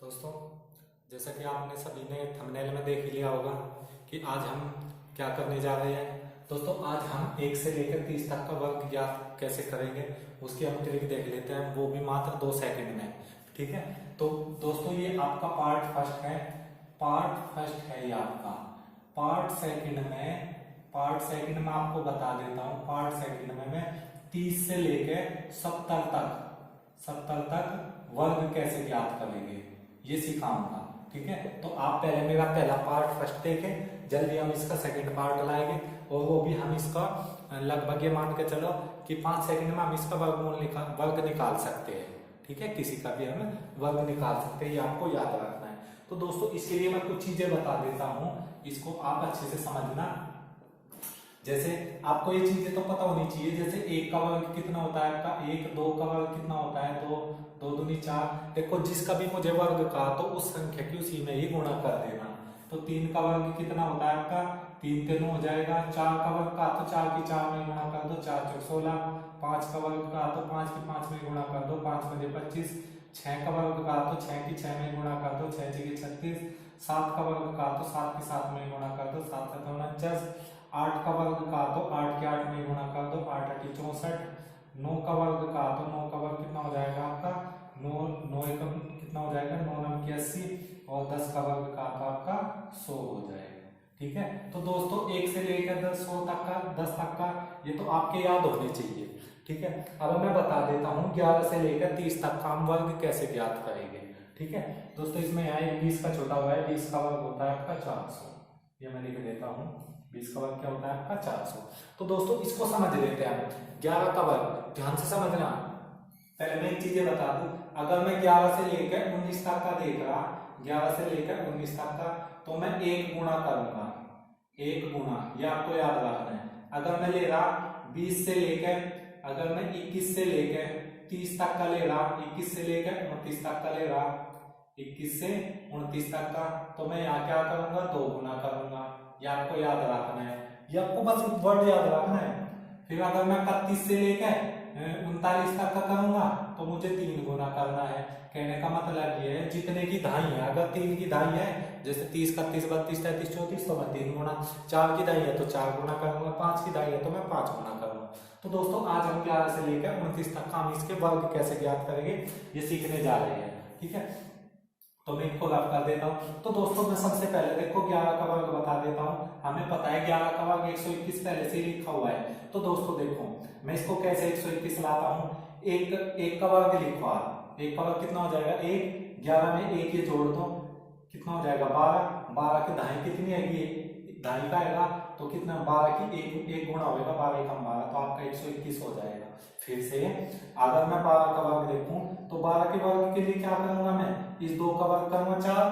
दोस्तों, जैसा कि आपने सभी ने थंबनेल में देख ही लिया होगा कि आज हम क्या करने जा रहे हैं। दोस्तों, आज हम 1 से लेकर 30 तक का वर्ग ज्ञात कैसे करेंगे उसकी हम ट्रिक देख लेते हैं, वो भी मात्र 2 सेकंड में। ठीक है, तो दोस्तों ये आपका पार्ट फर्स्ट है। ये आपका पार्ट सेकंड में आपको बता देता हूँ। पार्ट सेकंड में मैं 30 से लेकर 70 तक वर्ग कैसे ज्ञात करेंगे ये सिखाऊंगा। ठीक है, तो आप पहले मेरा पहला पार्ट फर्स्ट देखें, जल्दी हम इसका सेकंड पार्ट लाएंगे और वो भी हम इसका लगभग ये मान के चलो कि 5 सेकंड में हम इसका वर्ग निकाल सकते हैं। ठीक है, किसी का भी हम वर्ग निकाल सकते हैं, ये आपको याद रखना है। तो दोस्तों, इसके लिए मैं कुछ चीजें बता देता हूँ, इसको आप अच्छे से समझना। जैसे आपको ये चीजें तो पता होनी चाहिए, जैसे 1 का वर्ग कितना होता है आपका 1, 2 का वर्ग कितना होता है 2, 2 दूनी 4। देखो, जिसका भी मुझे वर्ग कहा तो उस संख्या की उसी में ही गुणा कर देना। तो 3 का वर्ग कितना होता है आपका 3 3 हो जाएगा। 4 का वर्ग का तो 4 की 4 में गुणा कर दो, 4 4 16। 5 का वर्ग का तो 5 की 5 में गुणा कर दो, 5 5 25। 6 का वर्ग का तो 6 की 6 में गुणा कर दो, 6 6 36। 7 का वर्ग का तो 7 की 7 में गुणा कर दो, 7 7 49। 8 का वर्ग का तो 8 के 8 में गुणा कर दो, 8 8 64। 9 का वर्ग का तो 9 का वर्ग कितना हो जाएगा आपका 9 9 एकम कितना हो जाएगा 9 9 की 80। और 10 का वर्ग का तो आपका 100 हो जाएगा। ठीक है, तो दोस्तों 1 से लेकर 10 तक का ये तो आपके याद होने चाहिए। ठीक है, अब मैं बता देता हूँ 11 से लेकर 30 तक का हम वर्ग कैसे ज्ञात करेंगे। ठीक है दोस्तों, इसमें यहाँ 20 का छोटा हुआ है, 20 का वर्ग होता है आपका 400। ये मैं लिख देता हूँ, 20 का वर्ग क्या होता है आपका 400। तो दोस्तों इसको समझ लेते हैं। 11 का वर्ग ध्यान से समझना। पहले मैं एक चीजें बता दूं, अगर मैं 11 से लेकर 19 तक का देख रहा, 11 से लेकर 19 तक का, तो मैं 1 गुणा करूंगा। 1 गुणा, ये आपको याद रखना है। अगर मैं ले रहा 20 से लेकर, अगर मैं 21 से लेकर 30 तक का ले रहा, 21 से लेकर 29 तक का ले रहा, 21 से 29 तक का, तो मैं यहाँ क्या करूंगा 2 गुना करूंगा। ये आपको याद रखना है, ये आपको बस वर्ड याद रखना है। फिर अगर मैं 31 से लेकर 39 तक का करूंगा तो मुझे 3 गुना करना है। कहने का मतलब ये है जितने की धाई है, अगर 3 की धाई है, जैसे 30 31 32 33 34, तो मैं 3 गुना। 4 की धाई है तो 4 गुना करूंगा, 5 की धाई है तो मैं 5 गुना करूंगा। तो दोस्तों आज हम 11 से लेकर 29 तक का हम इसके वर्ग कैसे ज्ञात करेंगे ये सीखने जा रहे हैं। ठीक है, तो मैं इनको रफ कर देता हूँ। तो दोस्तों मैं सबसे पहले देखो 11 का वर्ग बता देता हूँ। हमें पता है 11 का वर्ग 121 पहले से ही लिखा हुआ है। तो दोस्तों देखो मैं इसको कैसे 121 लाता हूँ। एक का वर्ग लिखो आप, 1 का वर्ग कितना हो जाएगा 1। 11 में 1 ये जोड़ दो, कितना हो जाएगा 12। 12 की धाई कितनी है, धाई का आएगा तो कितना 12 की एक गुणा होगा, 12 एकम 12, तो आपका 121 हो जाएगा। फिर से अगर मैं 12 का वर्ग देखूं तो 12 के वर्ग के लिए क्या करूंगा, मैं इस 2 का वर्ग करूंगा 4।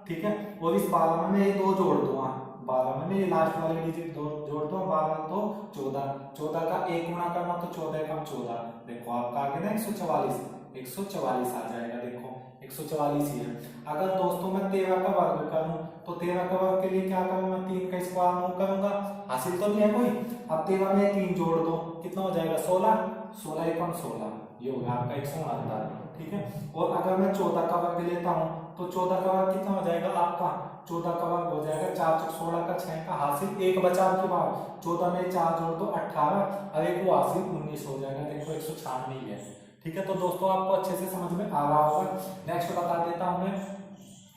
ठीक है, और इस 12 में मैं ये 2 जोड़ दूंगा, 12 में मैं ये लास्ट वाले डिजिट जोड़ दूंगा, 12 तो 14। 14 का 1 गुणा करना तो 14 एकम 14। देखो आपका आ गया ना 144 आ जाएगा। देखो 144 ही है। अगर दोस्तों मैं 13 का वर्ग करूं तो 13 का वर्ग के लिए क्या करूंगा, 3 का स्क्वायर मूव करूंगा। हासिल तो नहीं है कोई। अब 13 में 3 जोड़ दो, कितना हो जाएगा 16। 16 एकम 16, ये होगा आपका 168। ठीक है, और अगर मैं 14 का वर्ग लेता हूं तो 14 का वर्ग कितना हो जाएगा आपका 14 का वर्ग हो जाएगा 4 4 16 का 6 का हासिल 1 बचा आपके बाद। 14 में 4 जोड़ दो 18 और एक वो हासिल 19 हो जाएगा। देखो 196 ही है। ठीक है, तो दोस्तों आपको अच्छे से समझ में आ रहा होगा। नेक्स्ट बता देता हूं मैं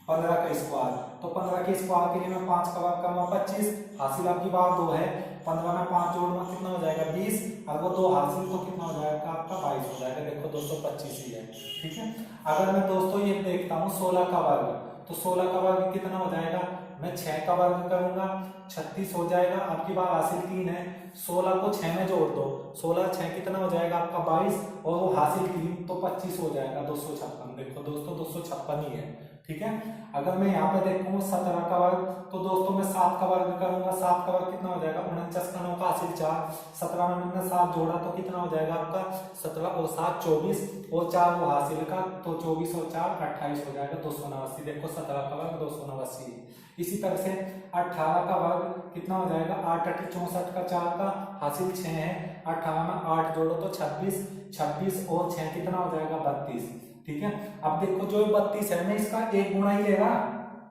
15 का स्क्वायर। तो 15 के स्क्वायर के लिए मैं 5 का वर्ग करूंगा 25, हासिल आपकी बात 2 है। 15 में 5 जोड़ना कितना हो जाएगा 20, और वो 2 हासिल तो कितना हो जाएगा आपका 22 हो जाएगा। देखो दोस्तों 25 ही है। ठीक है, अगर मैं दोस्तों ये देखता हूँ 16 का वर्ग, तो 16 का वर्ग कितना हो जाएगा, मैं 6 का वर्ग करूंगा 36 हो जाएगा। आपकी बात हासिल 3 है, 16 को 6 में जोड़ दो, 16 6 कितना हो जाएगा आपका 22, और वो हासिल 3 तो 25 हो जाएगा 256। देखो दोस्तों 256 ही है। ठीक है, अगर मैं यहाँ पे देखूँ 17 का वर्ग, तो दोस्तों मैं 7 का वर्ग करूंगा। 7 का वर्ग कितना हो जाएगा 49 का 9 का हासिल 4। 17 में मैंने 7 जोड़ा तो कितना हो जाएगा आपका 17 और 7 24, और 4 वो हासिल का तो 24 और 4 28 हो जाएगा 289। देखो 17 का वर्ग 289। इसी तरह से 18 का वर्ग कितना हो जाएगा 8 8 64 का 4 का हासिल 6 है। 18 में 8 जोड़ो तो 26, 26 और 6 कितना हो जाएगा 32। ठीक है। अब देखो जो 32 है, मैं इसका एक गुणा ही ले रहा,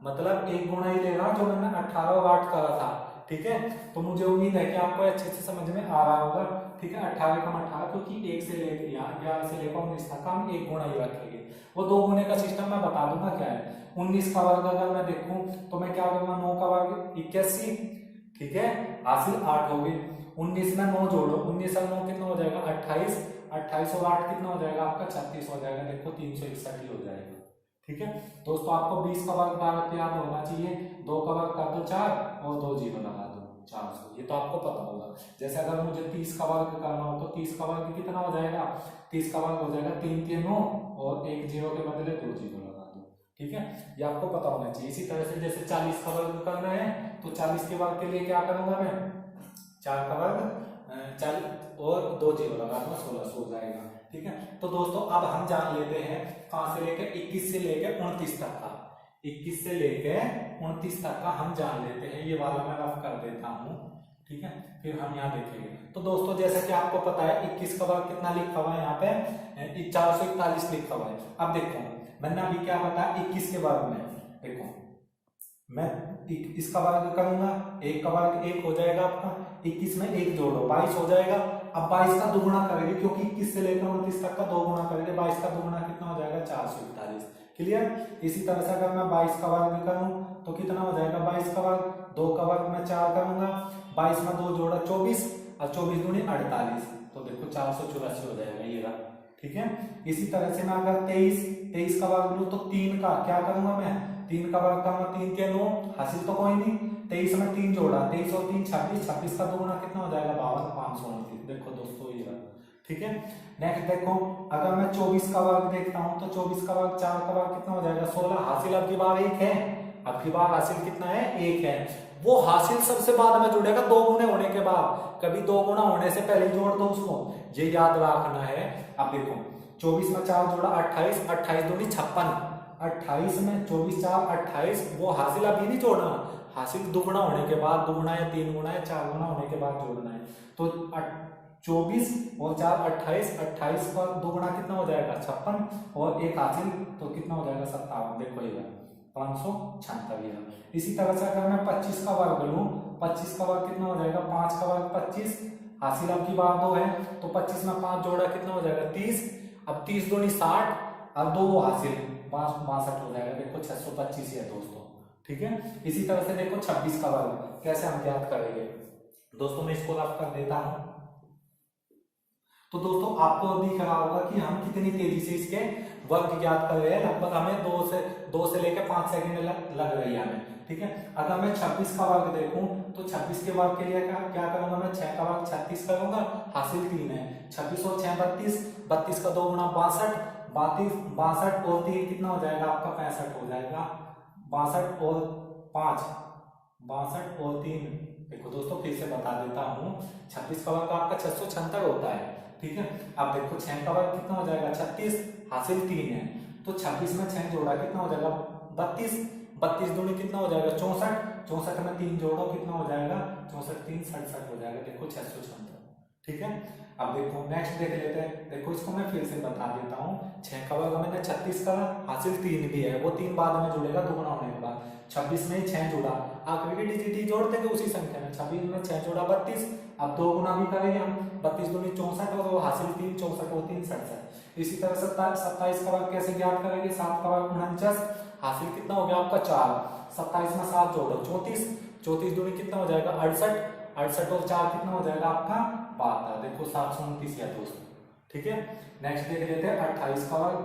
मतलब एक गुणा ही ले रहा जो मैंने 18 वाट करा था, ठीक है। तो मुझे उम्मीद है कि आपको अच्छे से समझ में आ रहा होगा, ठीक है। 18 का 18, क्योंकि 1 से लेकर यहाँ 11 से लेकर 19 तक हम एक गुणा ही रखेंगे। वो दो गुणे का सिस्टम मैं बता दूंगा क्या है। 19 का वर्ग अगर मैं देखूं तो मैं क्या करूंगा, 9 का वर्ग 81, ठीक है, हासिल 8 हो गई। 19 में 9 जोड़ो, 19 और 9 कितना हो जाएगा 28, 28 और 8 कितना हो जाएगा आपका 36 हो जाएगा। देखो 361 ही हो जाएगा, ठीक है। दोस्तों आपको 20 का वर्ग याद होना चाहिए, 2 का वर्ग कर दो 4 और 2 जीरो लगा दो 400, ये तो आपको पता होगा। जैसे अगर मुझे 30 का वर्ग करना हो तो 30 का वर्ग कितना हो जाएगा, 30 का वर्ग हो जाएगा 3 3 9 और एक जीरो के बदले 2 जीरो लगा दो, ठीक है, ये आपको पता होना चाहिए। इसी तरह से जैसे 40 का वर्ग करना है तो 40 के वर्ग के लिए क्या करूंगा मैं, 4 का वर्ग 40 और 2 जीरो लगा दूंगा, 1600 हो जाएगा, ठीक है। तो दोस्तों अब हम जान लेते हैं कहां से लेकर 21 से लेकर 29 तक का, 21 से लेकर 29 तक का हम जान लेते हैं। ये वाला मैं रफ कर देता हूं, ठीक है, फिर हम यहाँ देखेंगे। तो दोस्तों जैसा कि आपको पता है 21 का वर्ग कितना लिखा हुआ है यहाँ पे 441 लिखा हुआ है। अब देखो मैंने अभी क्या बताया, 21 के वर्ग में देखो मैं इसका वर्ग करूंगा, 1 का वर्ग 1 हो जाएगा आपका, 21 में 1 जोड़ो 22 हो जाएगा। अब 22 का दुगुना करेंगे, क्योंकि 21 से लेकर 29 तक का 2 गुना करेंगे, 22 का दुगुना कितना हो जाएगा 441, क्लियर। इसी तरह से अगर मैं 22 का वर्ग करूं तो कितना हो जाएगा 22 का वर्ग, 2 का वर्ग मैं 4 करूंगा, 22 में 2 जोड़ा 24 और 24 दूनी 48, तो देखो 484 हो जाएगा ये रहा, ठीक है। इसी तरह से मैं अगर 23 का वर्ग लूं तो 3 का क्या करूंगा मैं, 3 का वर्ग करूंगा, 3 के 9 हासिल तो कोई नहीं, 23 में 3 जोड़ा 23 और 3 26, 26 का दुगुना कितना हो जाएगा 52, 529, देखो दोस्तों ये रहा, ठीक है। नेक्स्ट देखो अगर मैं 24 का वर्ग देखता हूं तो 24 का वर्ग 4 का वर्ग कितना हो जाएगा 16, हासिल अब की बार 1 है, अब की बार हासिल कितना है 1 है, वो हासिल सबसे बाद में जुड़ेगा 2 गुने होने के बाद, कभी 2 गुना होने से पहले जोड़ दो उसको, ये याद रखना है। अब देखो 24 में 4 जोड़ा 28, 28 दूनी 56, 28 में 24 4 28, वो हासिल अभी नहीं जोड़ना, हासिल दुगुना होने के बाद, दुगुना या 3 गुना या 4 गुना होने के बाद जोड़ना है। तो 24 और 4 28, 28 का दुगुना कितना हो जाएगा 56 और एक हासिल तो कितना हो जाएगा 57, देखो ये 576। इसी तरह से अगर मैं 25 का वर्ग लूं, 25 का वर्ग कितना हो जाएगा 5 का वर्ग 25, हासिल अब की बार 2 है तो 25 में 5 जोड़ा कितना हो जाएगा 30, अब 30 दूनी 60 और 2 वो हासिल 62 हो जाएगा, देखो 625 है दोस्तों, ठीक है। इसी तरह से देखो 26 का वर्ग कैसे हम ज्ञात करेंगे, दोस्तों मैं इसको रफ कर देता हूं। तो दोस्तों आपको दिख रहा होगा कि हम कितनी तेजी से इसके वर्ग ज्ञात कर रहे हैं, लगभग हमें 2 से लेकर 5 सेकंड लग रही है हमें, ठीक है। अगर मैं 26 का वर्ग देखूं तो 26 के वर्ग के लिए क्या करूंगा मैं, 6 का वर्ग 36 करूंगा, हासिल 3 है, 26 और 6 32, 32 का 2 गुना 62, 62 और 3 कितना हो जाएगा आपका 65 हो जाएगा, 62 और 5 62 और 3, देखो दोस्तों फिर से बता देता हूं, 26 का वर्ग आपका 676 होता है, ठीक है। अब देखो 6 का वर्ग कितना हो जाएगा 36, हासिल 3 है, तो 26 में 6 जोड़ा कितना हो जाएगा 32, 32 दूनी कितना हो जाएगा 64, 64 में 3 जोड़ो कितना हो जाएगा 64 3 67 हो जाएगा, देखो 676, ठीक है। अब देखो नेक्स्ट देख लेते हैं, देखो इसको मैं फिर से बता देता हूँ, 6 का वर्ग मैंने 36 का, हासिल 3 भी है, वो 3 बाद में जुड़ेगा दुगुना होने के बाद, 26 में 6 जोड़ा, आखिरी की डिजिट ही जोड़ देंगे उसी संख्या में, 26 में 6 जोड़ा 32, अब 2 गुना भी करेंगे हम, 32 दूनी 64 और वो हासिल 3 64 और 3 67। इसी तरह 27 का वर्ग कैसे ज्ञात करेंगे, 7 का वर्ग 49, हासिल कितना हो गया आपका 4, 27 में 7 जोड़ो 34, 34 दूनी कितना हो जाएगा 68, 68 और 4 कितना हो जाएगा आपका 72, देखो 729 है दोस्तों, ठीक है। नेक्स्ट देख लेते हैं 28 का वर्ग,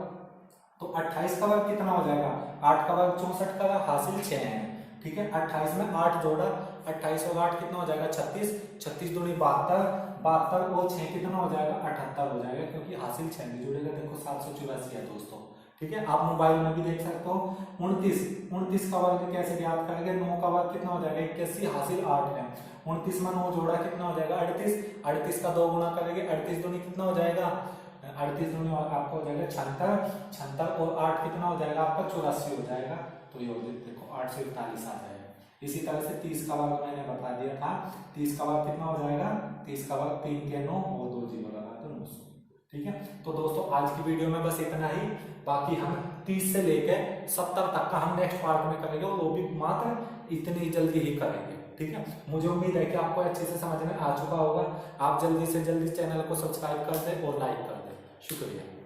तो 28 का वर्ग कितना हो जाएगा, 8 का वर्ग 64 का, हासिल 6 है, ठीक है। 28 में 8 जोड़ा, 28 और 8 कितना हो जाएगा 36, 36 दूनी 72, 72 और 6 कितना हो जाएगा 78 हो जाएगा, क्योंकि हासिल 6 भी जुड़ेगा, देखो 784 है दोस्तों, ठीक है। आप मोबाइल में भी देख सकते हो। 29 का वर्ग कैसे ज्ञात करेंगे, 9 का वर्ग कितना हो जाएगा 81, हासिल 8 है, 29 में 9 जोड़ा कितना हो जाएगा 38, 38 का 2 गुना करेंगे, 38 दूनी कितना हो जाएगा 38 दूनी आपका हो जाएगा 76, 76 और 8 कितना हो जाएगा आपका 84 हो जाएगा, तो ये हो जाएगा देखो 841 आ जाएगा। इसी तरह से 30 का वर्ग मैंने बता दिया था, 30 का वर्ग कितना हो जाएगा, 30 का वर्ग 3 के 9 और 2 जीरो लगा दो 900, ठीक है। तो दोस्तों आज की वीडियो में बस इतना ही। बाकी हम 30 से लेके 70 तक का हम नेक्स्ट पार्ट में करेंगे, और वो भी मात्र इतनी जल्दी ही करेंगे। ठीक है, मुझे उम्मीद है कि आपको अच्छे से समझ में आ चुका होगा। आप जल्दी से जल्दी चैनल को सब्सक्राइब कर दें और लाइक कर दें। शुक्रिया।